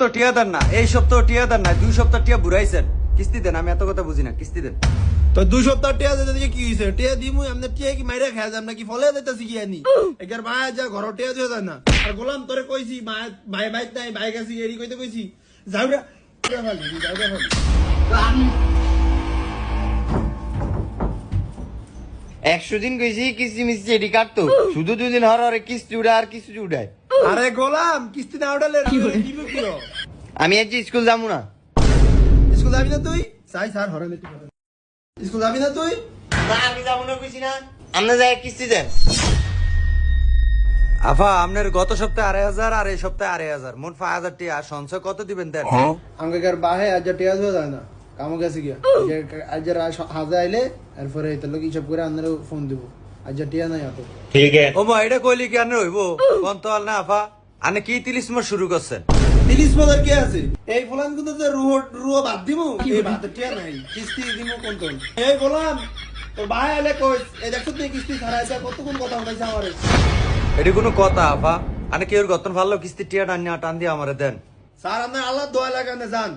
তো টিয়া দেন না, এই সপ্তাহ টিয়া দেন না, 2 সপ্তাহ টিয়া বুড়াইছেন। কিস্তি দেন, আমি এত কথা বুঝি না, কিস্তি দেন। তো 2 সপ্তাহ টিয়া দিতে দিয়ে কি হইছে? টিয়া দিমু এমনি টিয়া কি মাইরা খায় যাম নাকি ফলে দিতেছি কি আনি? এগার ভাই যা ঘর টিয়া দিয়ে যায় না। আর গোলাম তোরে কইছি ভাই ভাই নাই ভাই গেছি এরি কইতে কইছি। যাওরা যাওরা 100 দিন কইছি কিস্তি মিস্তি এডি কাটতো শুধু 2 দিন হর হরে কিস্তি উড়ায় আর কিস্তি উড়ায়। আরে গোলাম কিস্তি না উঠালে কি করো? আমি আজ স্কুল যাবো না। স্কুল যাবি না তুই? চাই স্যার হরে স্কুল যাবি না তুই? না আমি যাবো না কইছি না। আপনি যাই কিস্তি দেন। আফা, আপনার গত সপ্তাহে 2,500 আর এই সপ্তাহে 2,500, মোট 5,000 টিয়া। সঞ্চয় কত দিবেন দেন? আমাকে বাহে আজ টিয়া দিয়ে যায় না। কামো গেছে গিয়া আজ হাজা আইলে এরপরে তোর লোক হিসাব করে আপনার ফোন দিব। আজ টিয়া নাই এত ও মা, এটা কইলি কি আনে হইব? কোন তো না আফা, আনে কি 30 মাস শুরু করছেন? 30 বছর কে আছে এই ফলান কিন্তু যে রুহ বাদ দিমু এই বাদ টিয়া নাই কিস্তি দিমু কোন কোন এই বললাম তোর ভাই আইলে কইস এই দেখছ তুই কিস্তি ছাড়াইছে কতক্ষণ কথা বলাইছে আমারে। এটি কোনো কথা আফা? আনে কি ওর গতন ভালো কিস্তি টিয়া টান দিয়ে আমারে দেন। স্যার আপনার আল্লাহ দোয়া লাগানে যান।